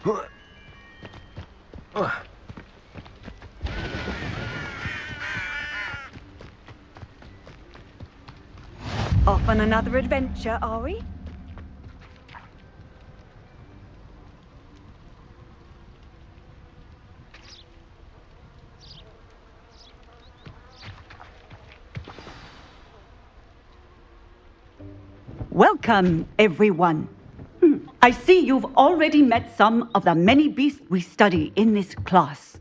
Off on another adventure, are we? Welcome, everyone. I see you've already met some of the many beasts we study in this class.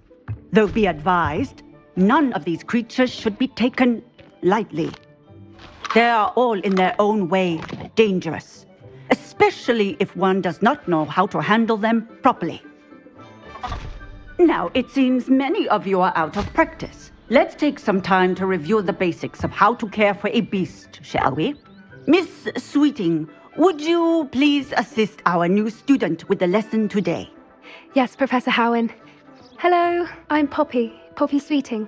Though be advised, none of these creatures should be taken lightly. They are all in their own way dangerous, especially if one does not know how to handle them properly. Now, it seems many of you are out of practice. Let's take some time to review the basics of how to care for a beast, shall we? Miss Sweeting, would you please assist our new student with the lesson today? Yes, Professor Howen. Hello, I'm Poppy Sweeting.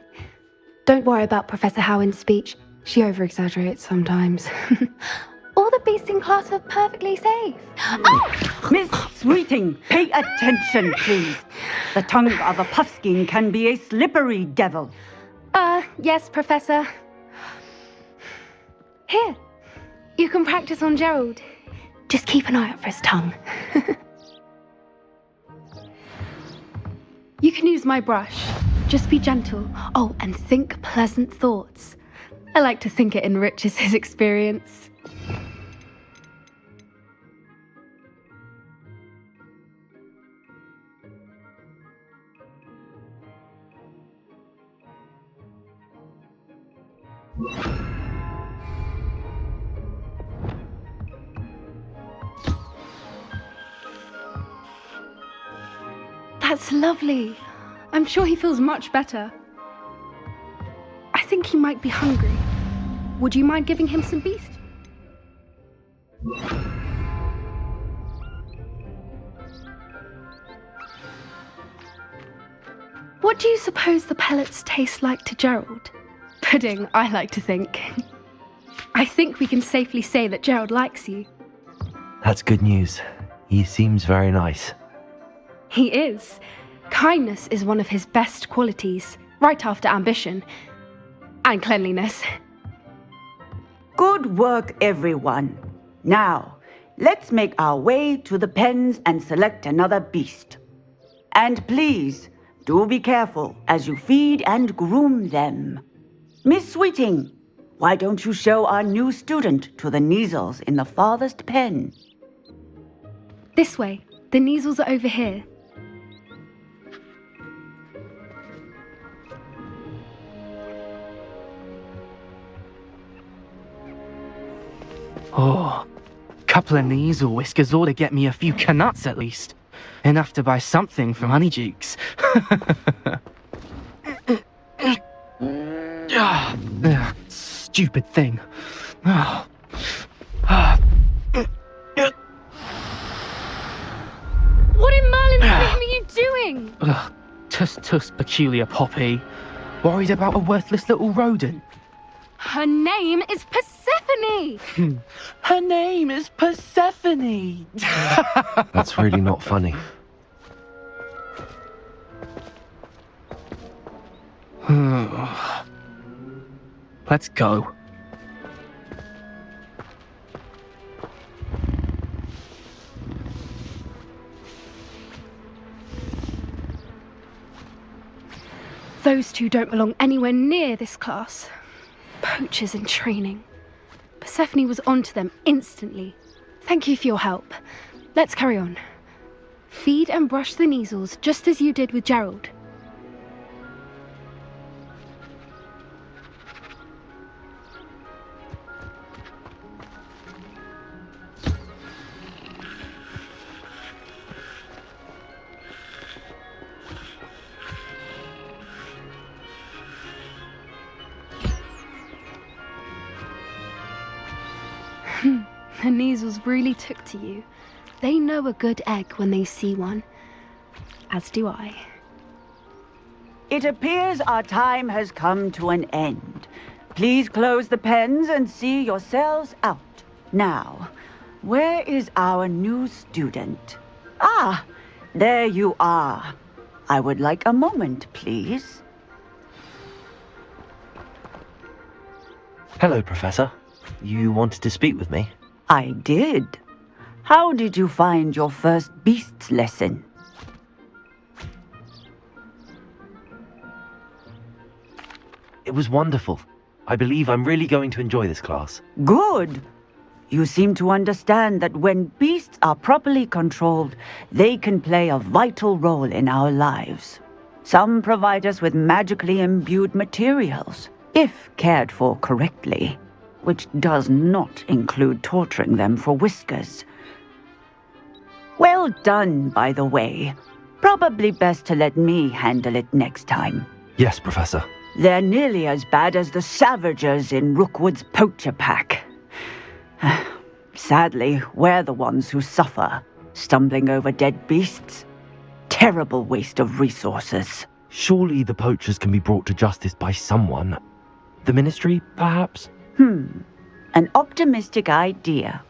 Don't worry about Professor Howen's speech. She over-exaggerates sometimes. All the beasts in class are perfectly safe. Oh! Miss Sweeting, pay attention, please. The tongue of a puffskein can be a slippery devil. Yes, Professor. Here, you can practice on Gerald. Just keep an eye out for his tongue. You can use my brush. Just be gentle. Oh, and think pleasant thoughts. I like to think it enriches his experience. That's lovely. I'm sure he feels much better. I think he might be hungry. Would you mind giving him some beast? What do you suppose the pellets taste like to Gerald? Pudding, I like to think. I think we can safely say that Gerald likes you. That's good news. He seems very nice. He is. Kindness is one of his best qualities, right after ambition. And cleanliness. Good work, everyone. Now, let's make our way to the pens and select another beast. And please, do be careful as you feed and groom them. Miss Sweeting, why don't you show our new student to the Neasels in the farthest pen? This way. The Neasels are over here. Oh, couple of Neasel whiskers ought to get me a few canuts at least. Enough to buy something from Honeydukes. Stupid thing. What in Merlin's name are you doing? Tuss, peculiar Poppy. Worried about a worthless little rodent. Her name is Persephone! Her name is Persephone! That's really not funny. Let's go. Those two don't belong anywhere near this class. Poachers in training. Persephone was onto them instantly. Thank you for your help. Let's carry on. Feed and brush the Neasels just as you did with Gerald. The Neasels really took to you. They know a good egg when they see one. As do I. It appears our time has come to an end. Please close the pens and see yourselves out. Now, where is our new student? Ah, There you are. I would like a moment, please. Hello, Professor. You wanted to speak with me? I did. How did you find your first beasts lesson? It was wonderful. I believe I'm really going to enjoy this class. Good. You seem to understand that when beasts are properly controlled, they can play a vital role in our lives. Some provide us with magically imbued materials, if cared for correctly, which does not include torturing them for whiskers. Well done, by the way. Probably best to let me handle it next time. Yes, Professor. They're nearly as bad as the Savagers in Rookwood's poacher pack. Sadly, we're the ones who suffer, stumbling over dead beasts. Terrible waste of resources. Surely the poachers can be brought to justice by someone. The Ministry, perhaps? An optimistic idea.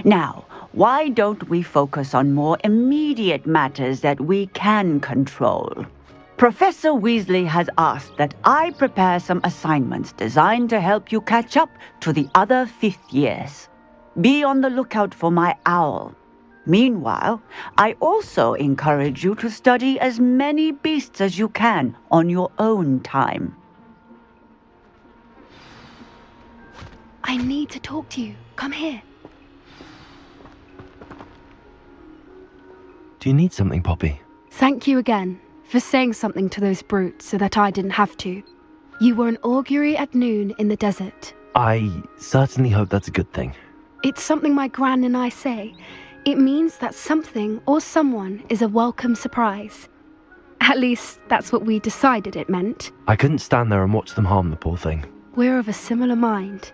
Now, why don't we focus on more immediate matters that we can control? Professor Weasley has asked that I prepare some assignments designed to help you catch up to the other fifth years. Be on the lookout for my owl. Meanwhile, I also encourage you to study as many beasts as you can on your own time. I need to talk to you. Come here. Do you need something, Poppy? Thank you again for saying something to those brutes so that I didn't have to. You were an augury at noon in the desert. I certainly hope that's a good thing. It's something my gran and I say. It means that something or someone is a welcome surprise. At least, that's what we decided it meant. I couldn't stand there and watch them harm the poor thing. We're of a similar mind.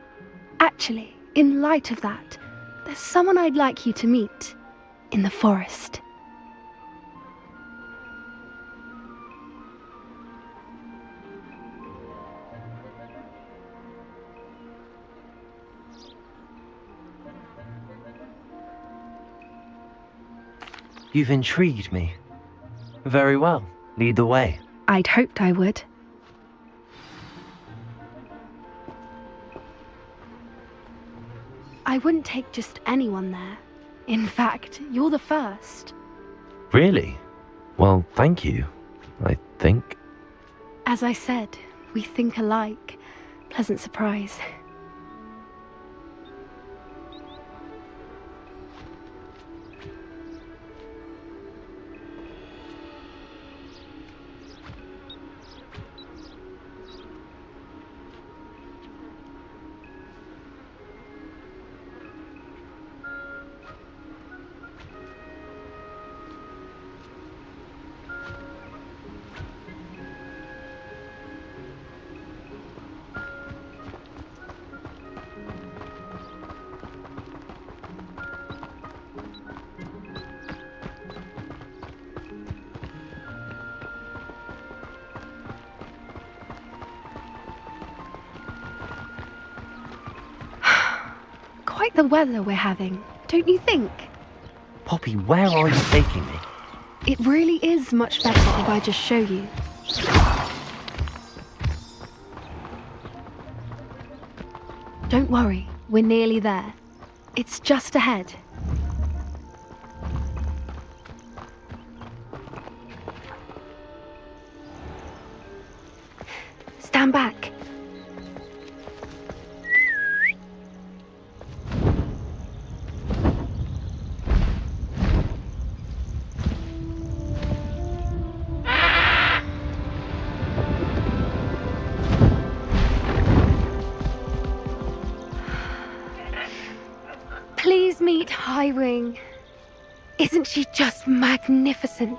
Actually, in light of that, there's someone I'd like you to meet. In the forest. You've intrigued me. Very well. Lead the way. I'd hoped I would. I wouldn't take just anyone there. In fact, you're the first. Really? Well, thank you, I think. As I said, we think alike. Pleasant surprise. Quite the weather we're having, don't you think? Poppy, where are you taking me? It really is much better if I just show you. Don't worry, we're nearly there. It's just ahead. Stand back. Please meet Highwing. Isn't she just magnificent?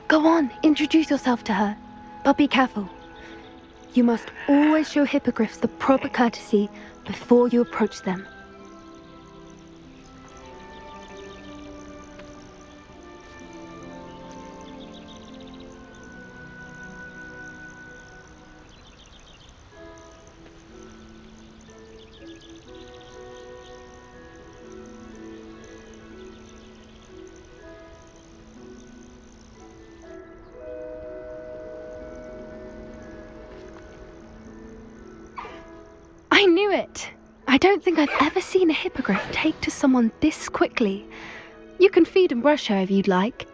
Go on, introduce yourself to her. But be careful. You must always show hippogriffs the proper courtesy before you approach them. knew it. I don't think I've ever seen a hippogriff take to someone this quickly. You can feed and brush her if you'd like.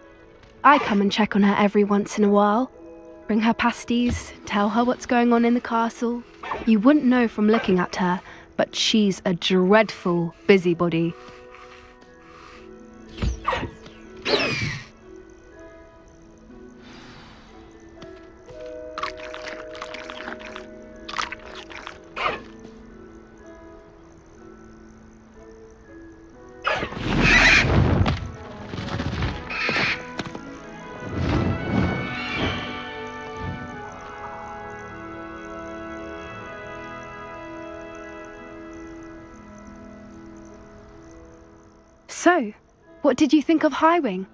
I come and check on her every once in a while. Bring her pasties, tell her what's going on in the castle. You wouldn't know from looking at her, but she's a dreadful busybody. So, what did you think of Highwing?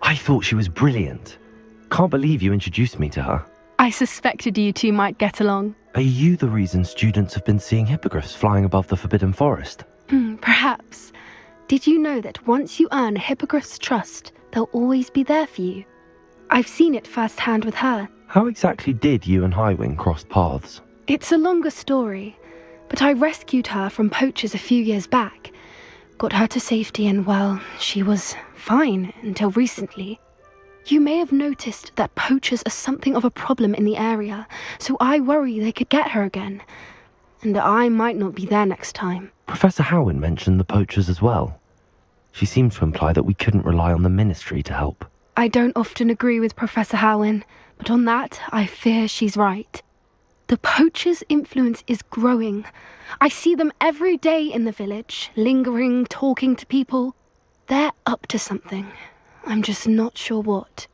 I thought she was brilliant. Can't believe you introduced me to her. I suspected you two might get along. Are you the reason students have been seeing hippogriffs flying above the Forbidden Forest? Perhaps. Did you know that once you earn a hippogriff's trust, they'll always be there for you? I've seen it firsthand with her. How exactly did you and Highwing cross paths? It's a longer story, but I rescued her from poachers a few years back. Got her to safety and, well, she was fine until recently. You may have noticed that poachers are something of a problem in the area, so I worry they could get her again. And I might not be there next time. Professor Howin mentioned the poachers as well. She seemed to imply that we couldn't rely on the ministry to help. I don't often agree with Professor Howin, but on that, I fear she's right. The poachers' influence is growing. I see them every day in the village, lingering, talking to people. They're up to something. I'm just not sure what.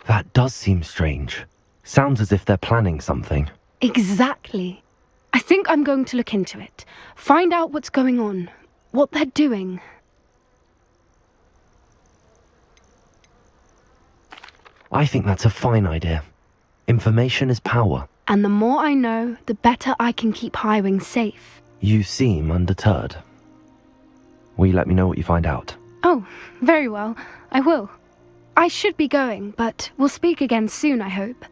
That does seem strange. Sounds as if they're planning something. Exactly. I think I'm going to look into it. Find out what's going on, what they're doing. I think that's a fine idea. Information is power. And the more I know, the better I can keep Highwing safe. You seem undeterred. Will you let me know what you find out? Oh, very well. I will. I should be going, but we'll speak again soon, I hope.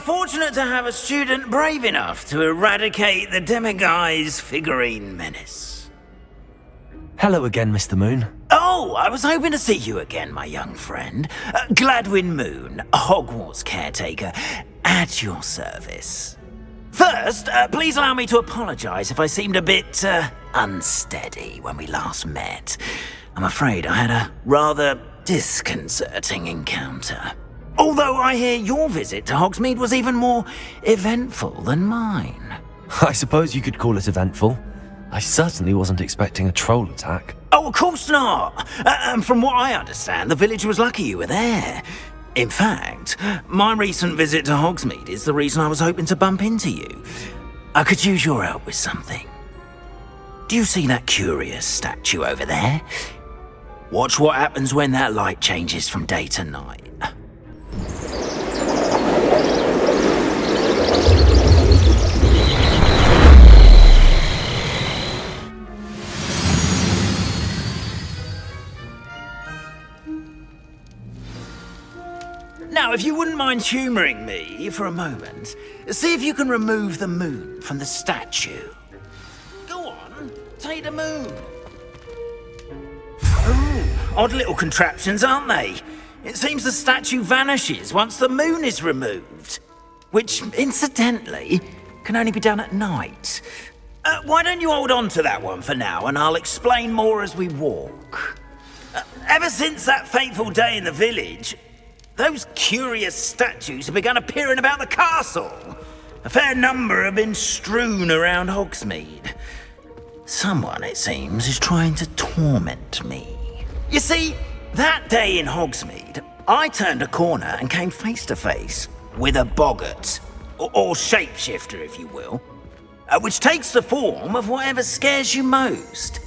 fortunate to have a student brave enough to eradicate the demiguise figurine menace. Hello again, Mr. Moon. Oh, I was hoping to see you again, my young friend. Gladwin Moon, Hogwarts caretaker, at your service. First, please allow me to apologise if I seemed a bit, unsteady when we last met. I'm afraid I had a rather disconcerting encounter. Although I hear your visit to Hogsmeade was even more eventful than mine. I suppose you could call it eventful. I certainly wasn't expecting a troll attack. Oh, of course not. And from what I understand, the village was lucky you were there. In fact, my recent visit to Hogsmeade is the reason I was hoping to bump into you. I could use your help with something. Do you see that curious statue over there? Watch what happens when that light changes from day to night. Now, if you wouldn't mind humouring me for a moment, see if you can remove the moon from the statue. Go on, take the moon. Oh, odd little contraptions, aren't they? It seems the statue vanishes once the moon is removed. Which, incidentally, can only be done at night. Why don't you hold on to that one for now, and I'll explain more as we walk. Ever since that fateful day in the village, those curious statues have begun appearing about the castle. A fair number have been strewn around Hogsmeade. Someone, it seems, is trying to torment me. You see, that day in Hogsmeade, I turned a corner and came face to face with a boggart, or shapeshifter, if you will, which takes the form of whatever scares you most.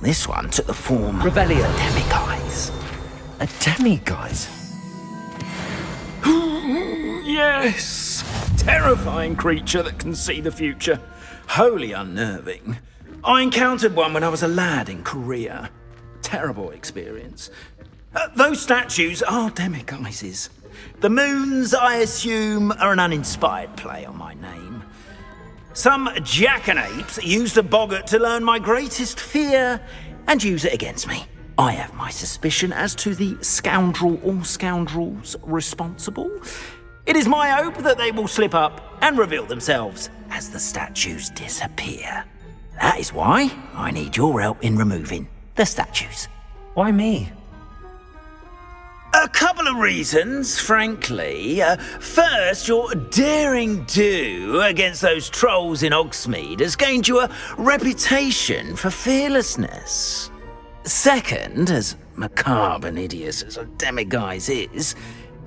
This one took the form of a demiguise. A demiguise? Yes! Terrifying creature that can see the future. Wholly unnerving. I encountered one when I was a lad in Korea. Terrible experience. Those statues are demiguises. The moons, I assume, are an uninspired play on my name. Some jackanapes used a boggart to learn my greatest fear and use it against me. I have my suspicion as to the scoundrel or scoundrels responsible. It is my hope that they will slip up and reveal themselves as the statues disappear. That is why I need your help in removing the statues. Why me? A couple of reasons, frankly. First, your daring do against those trolls in Hogsmeade has gained you a reputation for fearlessness. Second, as macabre and hideous as a demiguise is,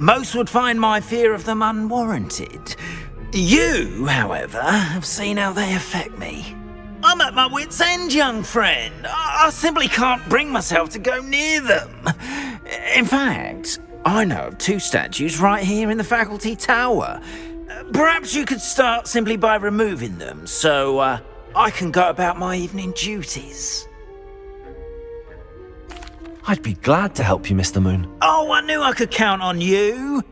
most would find my fear of them unwarranted. You, however, have seen how they affect me. I'm at my wit's end, young friend. I simply can't bring myself to go near them. In fact, I know of two statues right here in the faculty tower. Perhaps you could start simply by removing them so I can go about my evening duties. I'd be glad to help you, Mr. Moon. Oh, I knew I could count on you.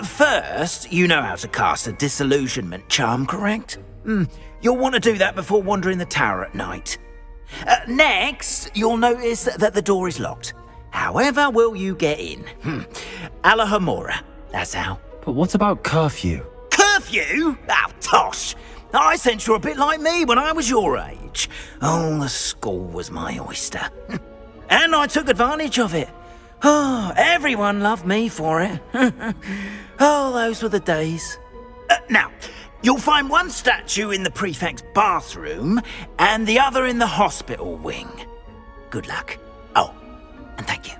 First, you know how to cast a disillusionment charm, correct? You'll want to do that before wandering the tower at night. Next, you'll notice that the door is locked. However will you get in? Alohomora, that's how. But what about curfew? Curfew? Oh, tosh. I sense you're a bit like me when I was your age. Oh, the school was my oyster. And I took advantage of it. Oh, everyone loved me for it. Oh, those were the days. Now, you'll find one statue in the prefect's bathroom and the other in the hospital wing. Good luck. Oh, and thank you.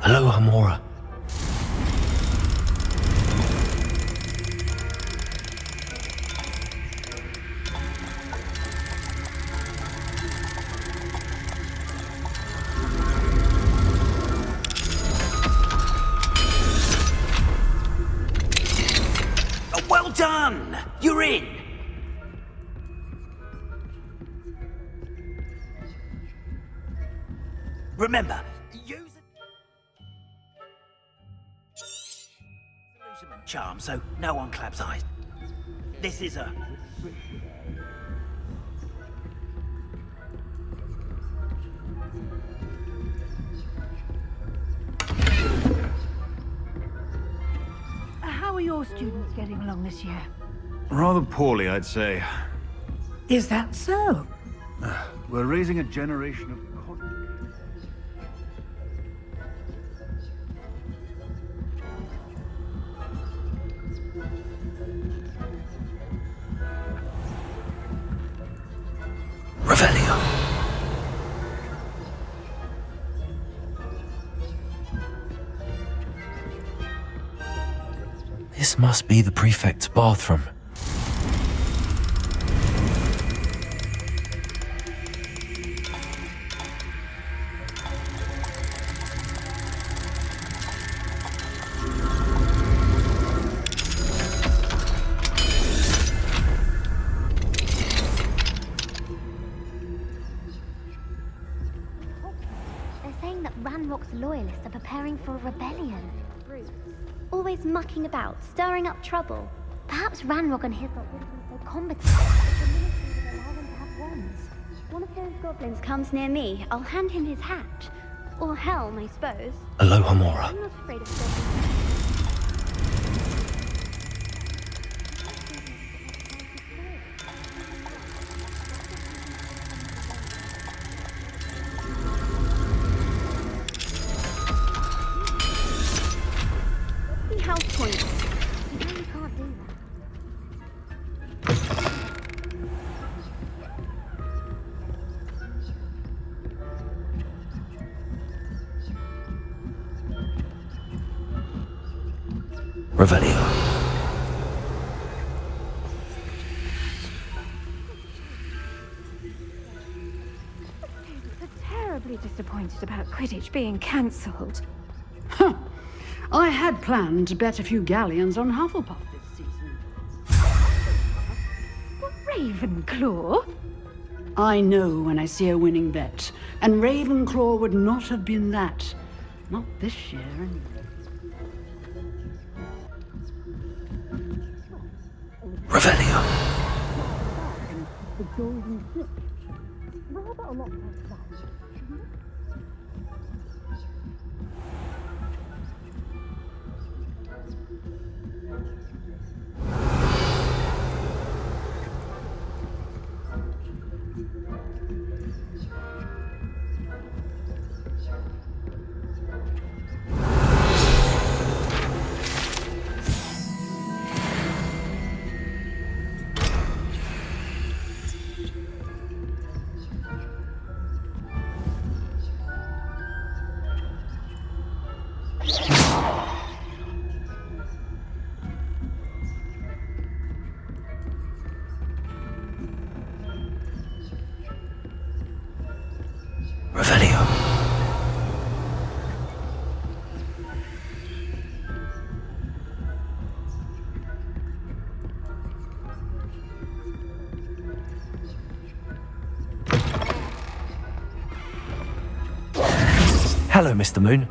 Alohomora. You're in! Remember, use a charm so no one claps eyes. This is a... How are your students getting along this year? Rather poorly, I'd say. Is that so? We're raising a generation of... Revelio. This must be the prefect's bathroom. They're saying that Ranrock's loyalists are preparing for a rebellion. Always mucking about, stirring up trouble. Perhaps Ranrock and his lot wouldn't be so combative if the military would allow them to have wands. One of those goblins comes near me, I'll hand him his hat. Or helm, I suppose. Alohomora. I'm not afraid of goblins. House points. You know you can't do that. Revelio. They're terribly disappointed about Quidditch being cancelled. Huh. I had planned to bet a few galleons on Hufflepuff this season. Ravenclaw? I know when I see a winning bet, and Ravenclaw would not have been that. Not this year, anyway. Revelio. The golden slip. Rather a lot like that. Revelio. Hello, Mr. Moon.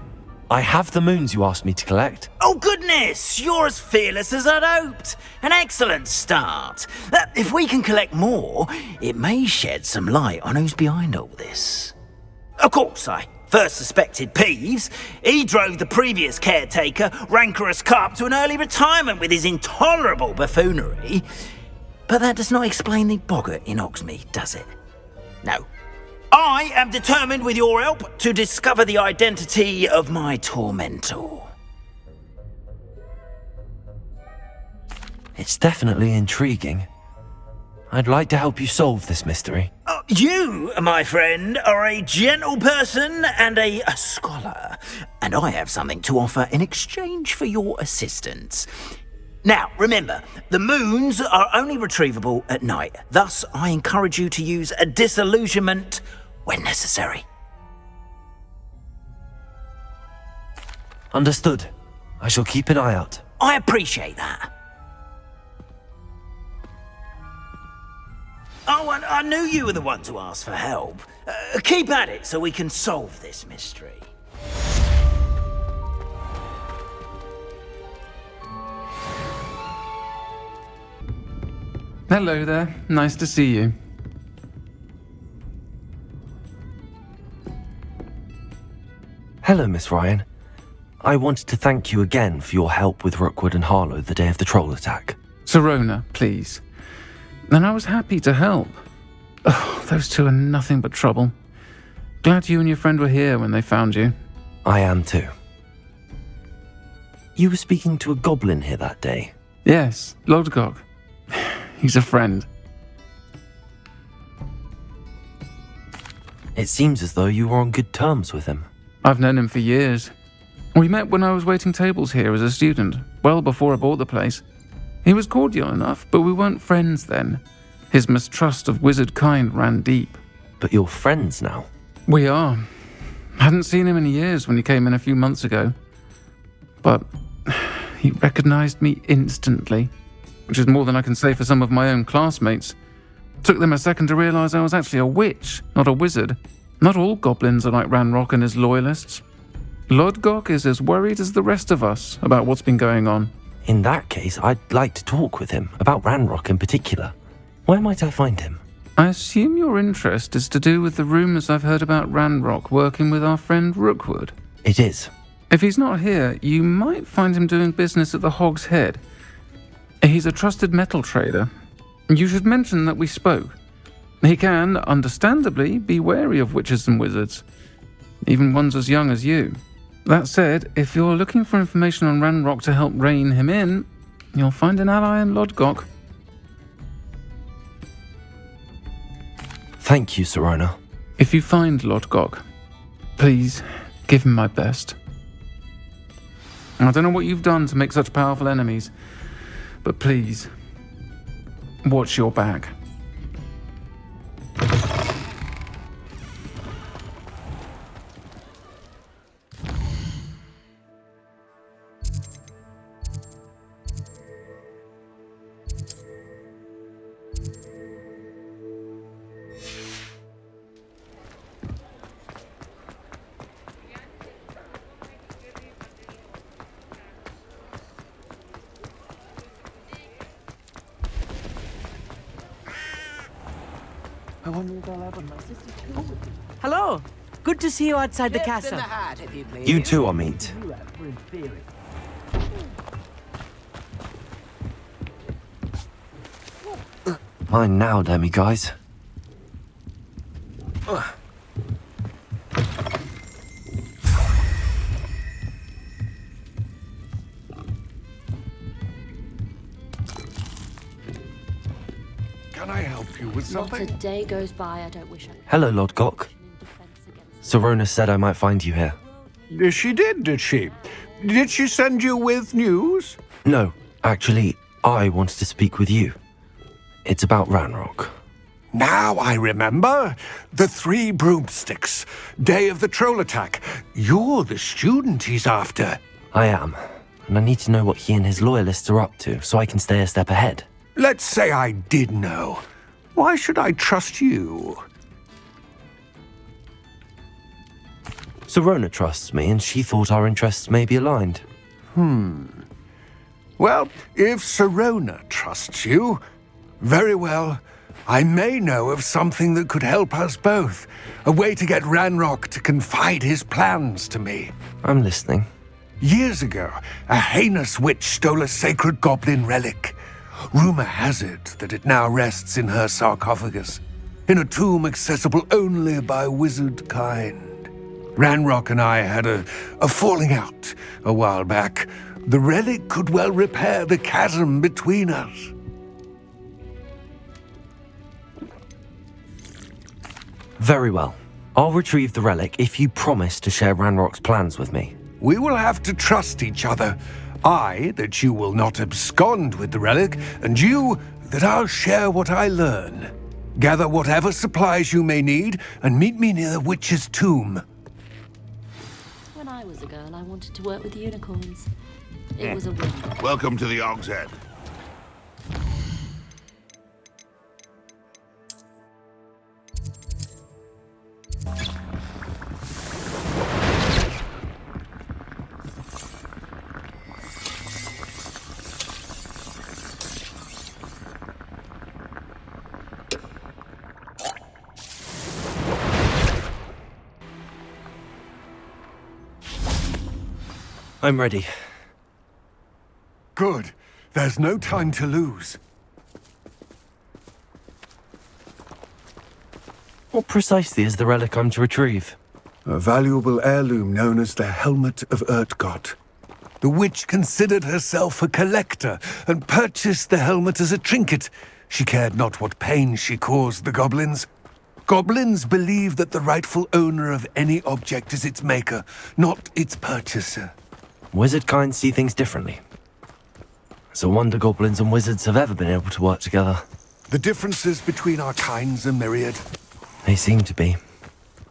I have the moons you asked me to collect. Oh goodness, you're as fearless as I'd hoped. An excellent start. If we can collect more, it may shed some light on who's behind all this. Of course, I first suspected Peeves. He drove the previous caretaker, Rancorous Carp, to an early retirement with his intolerable buffoonery. But that does not explain the boggart in Hogsmeade, does it? No. I am determined, with your help, to discover the identity of my tormentor. It's definitely intriguing. I'd like to help you solve this mystery. You, my friend, are a gentle person and a scholar, and I have something to offer in exchange for your assistance. Now, remember, the moons are only retrievable at night. Thus, I encourage you to use a disillusionment when necessary. Understood. I shall keep an eye out. I appreciate that. Oh, I knew you were the one to ask for help. Keep at it so we can solve this mystery. Hello there. Nice to see you. Hello, Miss Ryan. I wanted to thank you again for your help with Rookwood and Harlow the day of the troll attack. Sirona, please. And I was happy to help. Oh, those two are nothing but trouble. Glad you and your friend were here when they found you. I am too. You were speaking to a goblin here that day? Yes, Lodgok. He's a friend. It seems as though you were on good terms with him. I've known him for years. We met when I was waiting tables here as a student, well before I bought the place. He was cordial enough, but we weren't friends then. His mistrust of wizard kind ran deep. But you're friends now? We are. Hadn't seen him in years when he came in a few months ago. But he recognized me instantly, which is more than I can say for some of my own classmates. Took them a second to realize I was actually a witch, not a wizard. Not all goblins are like Ranrock and his loyalists. Lodgok is as worried as the rest of us about what's been going on. In that case, I'd like to talk with him, about Ranrock in particular. Where might I find him? I assume your interest is to do with the rumours I've heard about Ranrock working with our friend Rookwood. It is. If he's not here, you might find him doing business at the Hog's Head. He's a trusted metal trader. You should mention that we spoke. He can, understandably, be wary of witches and wizards, even ones as young as you. That said, if you're looking for information on Ranrock to help rein him in, you'll find an ally in Lodgok. Thank you, Sirona. If you find Lodgok, please give him my best. I don't know what you've done to make such powerful enemies, but please, watch your back. Hello. Good to see you outside the castle. You too, Amit. Mine now, demiguise. Can I help you with something? Not a day goes by I don't wish I... Hello, Lodgok. Sirona said I might find you here. She did she? Did she send you with news? No, actually, I wanted to speak with you. It's about Ranrock. Now I remember. The 3 broomsticks. Day of the troll attack. You're the student he's after. I am, and I need to know what he and his loyalists are up to so I can stay a step ahead. Let's say I did know. Why should I trust you? Sirona trusts me, and she thought our interests may be aligned. Well, if Sirona trusts you, very well. I may know of something that could help us both. A way to get Ranrock to confide his plans to me. I'm listening. Years ago, a heinous witch stole a sacred goblin relic. Rumor has it that it now rests in her sarcophagus, in a tomb accessible only by wizard kind. Ranrock and I had a falling out a while back. The relic could well repair the chasm between us. Very well. I'll retrieve the relic if you promise to share Ranrock's plans with me. We will have to trust each other. I, that you will not abscond with the relic, and you, that I'll share what I learn. Gather whatever supplies you may need, and meet me near the witch's tomb. When I was a girl, I wanted to work with unicorns. It was a win. Welcome to the Hog's Head. I'm ready. Good. There's no time to lose. What precisely is the relic I'm to retrieve? A valuable heirloom known as the Helmet of Urtgott. The witch considered herself a collector and purchased the helmet as a trinket. She cared not what pain she caused the goblins. Goblins believe that the rightful owner of any object is its maker, not its purchaser. Wizard kind see things differently. It's a wonder goblins and wizards have ever been able to work together. The differences between our kinds are myriad. They seem to be.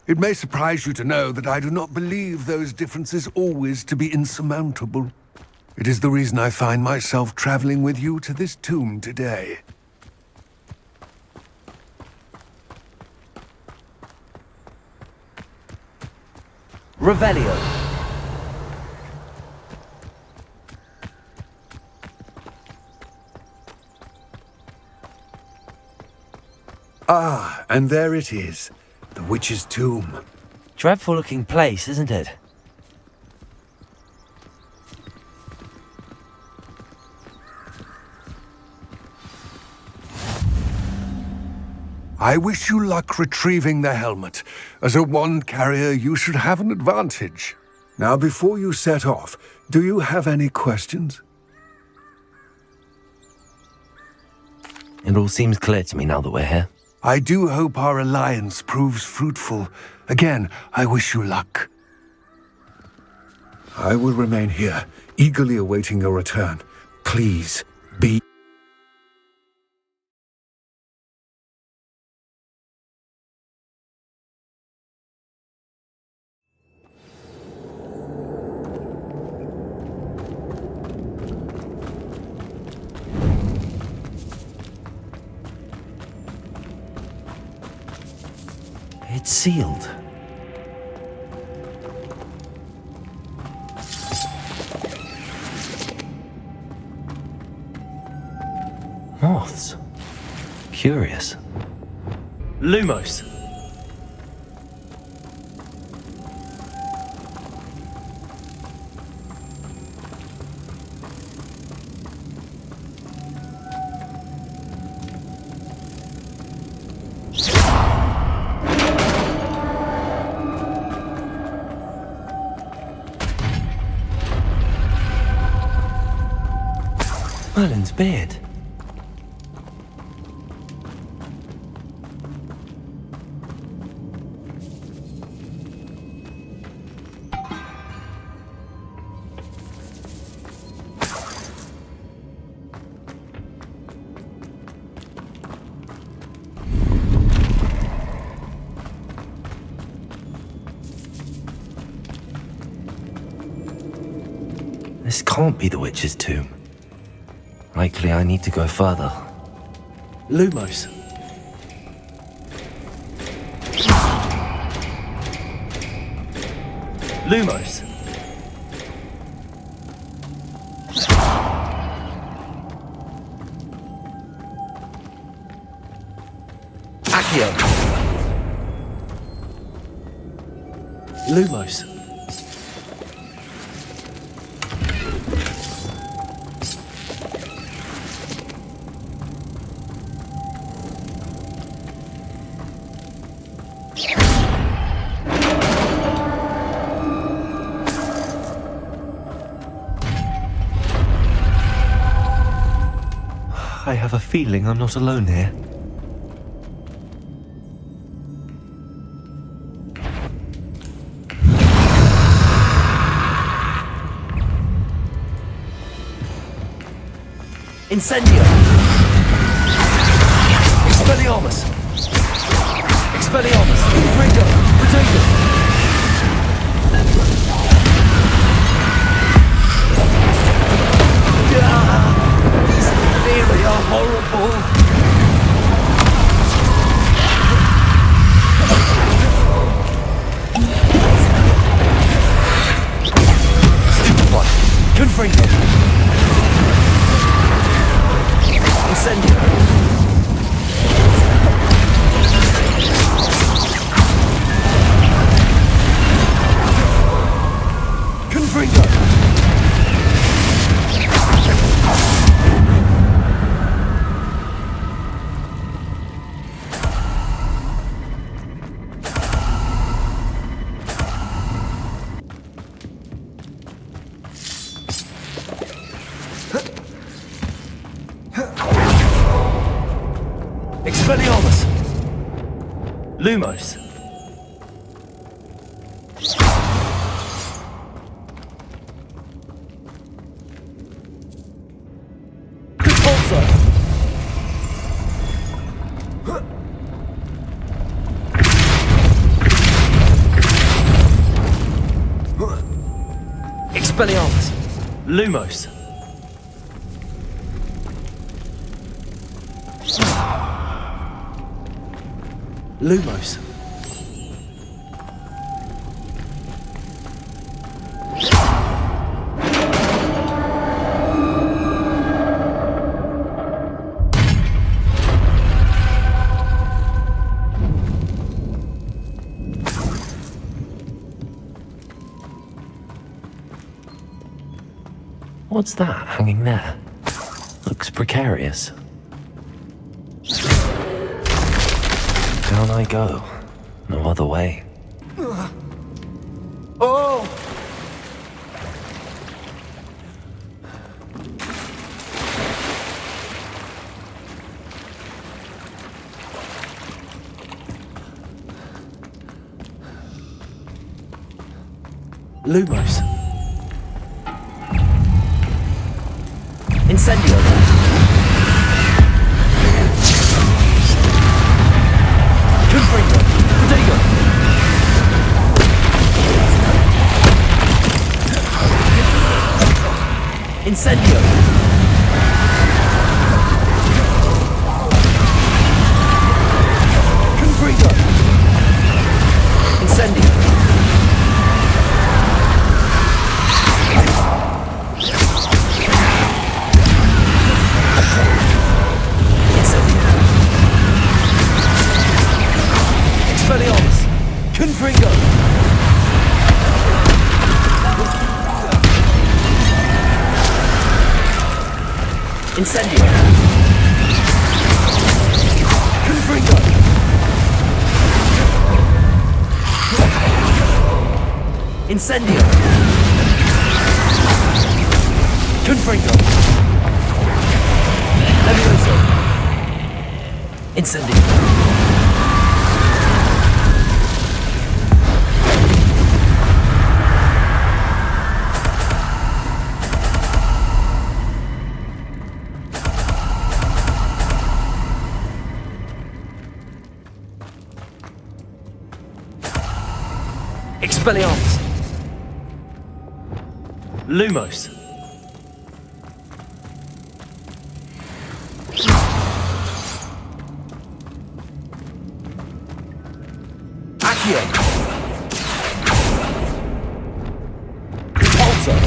It may surprise you to know that I do not believe those differences always to be insurmountable. It is the reason I find myself traveling with you to this tomb today. Revelio. Ah, and there it is. The witch's tomb. Dreadful looking place, isn't it? I wish you luck retrieving the helmet. As a wand carrier, you should have an advantage. Now, before you set off, do you have any questions? It all seems clear to me now that we're here. I do hope our alliance proves fruitful. Again, I wish you luck. I will remain here, eagerly awaiting your return. Please, be... It's sealed. Moths. Curious. Lumos. Merlin's beard. This can't be the witch's tomb. Likely I need to go further. Lumos. Lumos. Accio. Lumos. I have a feeling I'm not alone here. Incendio! Expelliarmus! Expelliarmus! Ringo! Potato! They are horrible! Stupid one! Confringo! Incendio! Confringo! Lumos. Expelliarmus. Lumos. Lumos. What's that hanging there? Looks precarious. Down I go. No other way. Oh! Lumos. Incendio. Confringo. Prodigo. Incendio. Confringo. Incendio. Expelliarmus! Confringo! Incendio! Confringo! Incendio! Confringo! Levioso! Incendio! Expelliarmus! Lumos! Accio! Repulsor!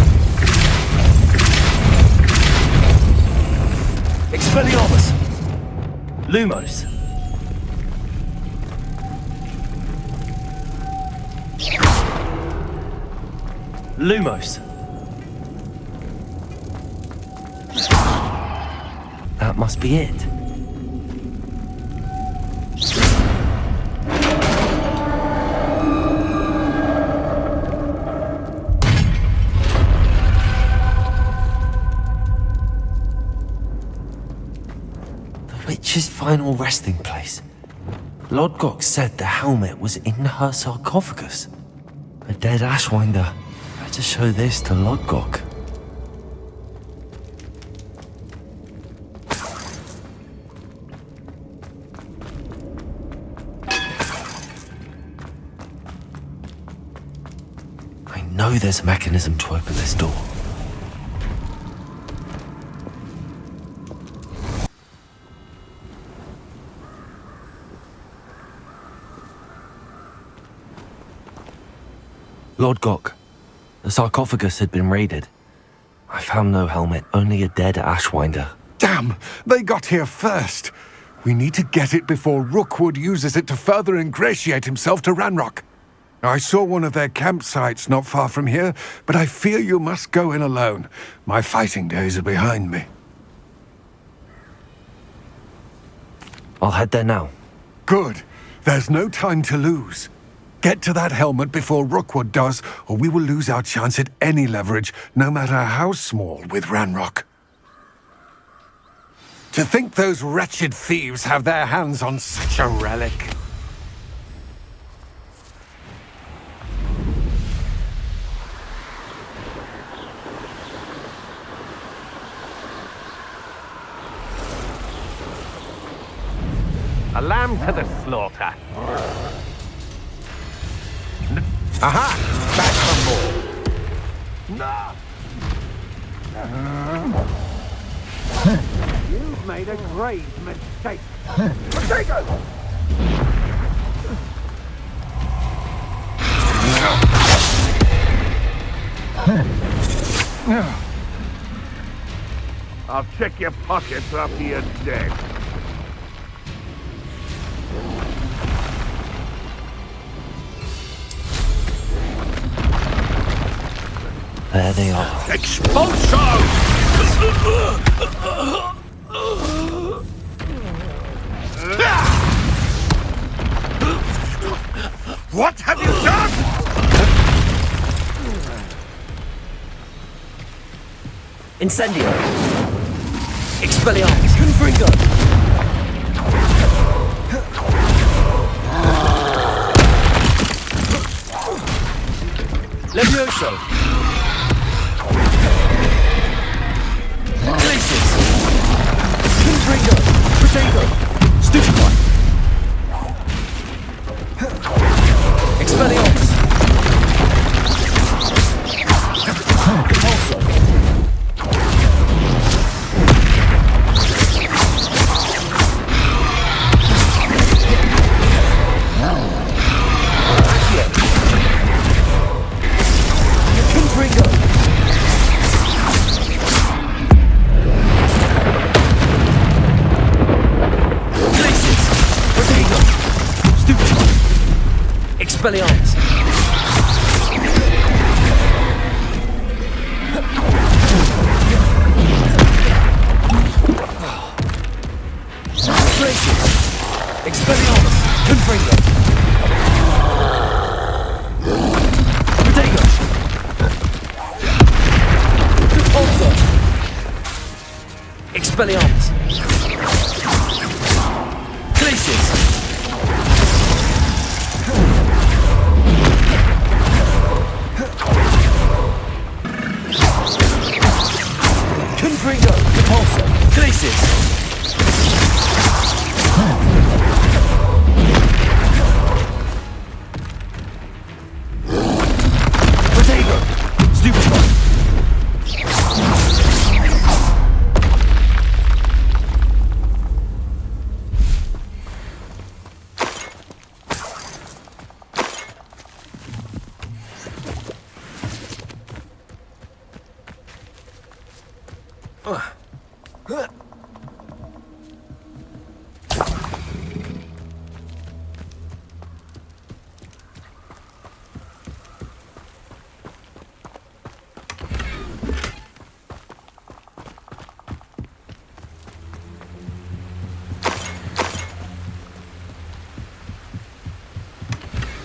Expelliarmus! Lumos! Lumos. That must be it. The witch's final resting place. Lodgok said the helmet was in her sarcophagus. A dead Ashwinder. To show this to Lodgok. I know there's a mechanism to open this door. Lodgok. The sarcophagus had been raided. I found no helmet, only a dead Ashwinder. Damn! They got here first! We need to get it before Rookwood uses it to further ingratiate himself to Ranrock. I saw one of their campsites not far from here, but I fear you must go in alone. My fighting days are behind me. I'll head there now. Good. There's no time to lose. Get to that helmet before Rookwood does, or we will lose our chance at any leverage, no matter how small, with Ranrock. To think those wretched thieves have their hands on such a relic. lamb to the slaughter. Aha! Back for more. No! You've made a grave mistake. Potato! I'll check your pockets after you're dead. There they are. Expulso! What have you done? Incendio. Expelliarmus. Confringo. Levioso. Glacius. Confringo. Protego. Stupefy. Expelliarmus. Compulso. Expelliarmus. Glacius. Expelliarmus. Confringo. Protego. Repulsor. Expelliarmus. Glacius. Confringo, Compulsor, Glacius. Protego, Stupefy.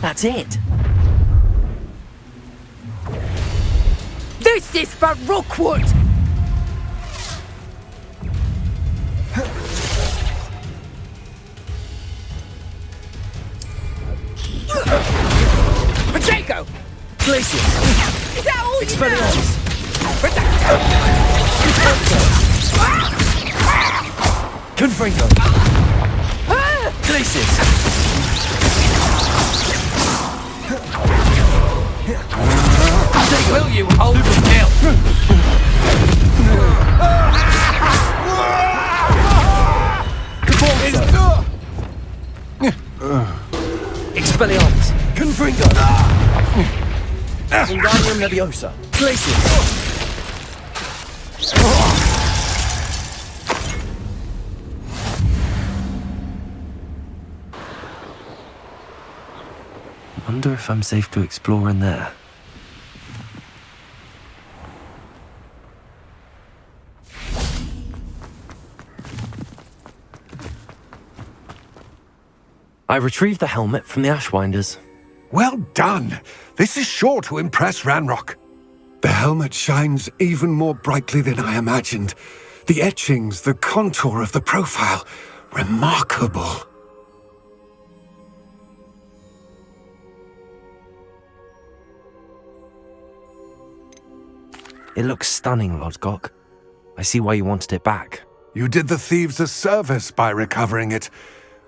That's it. This is for Rookwood! Potato! Glacius. Is that all Expelliarmus. Confringo. Glacius. Will you hold still? Expelliarmus. Confringo. Wingardium Leviosa. Glacius. Wonder if I'm safe to explore in there. I retrieved the helmet from the Ashwinders. Well done. This is sure to impress Ranrock. The helmet shines even more brightly than I imagined. The etchings, the contour of the profile. Remarkable. It looks stunning, Lodgok. I see why you wanted it back. You did the thieves a service by recovering it.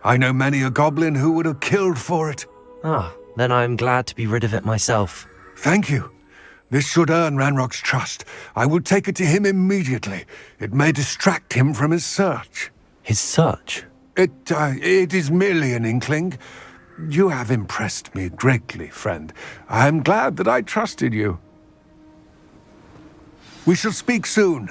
I know many a goblin who would have killed for it. Ah, then I am glad to be rid of it myself. Thank you. This should earn Ranrock's trust. I will take it to him immediately. It may distract him from his search. His search? It is merely an inkling. You have impressed me greatly, friend. I am glad that I trusted you. We shall speak soon.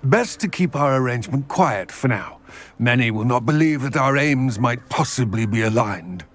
Best to keep our arrangement quiet for now. Many will not believe that our aims might possibly be aligned.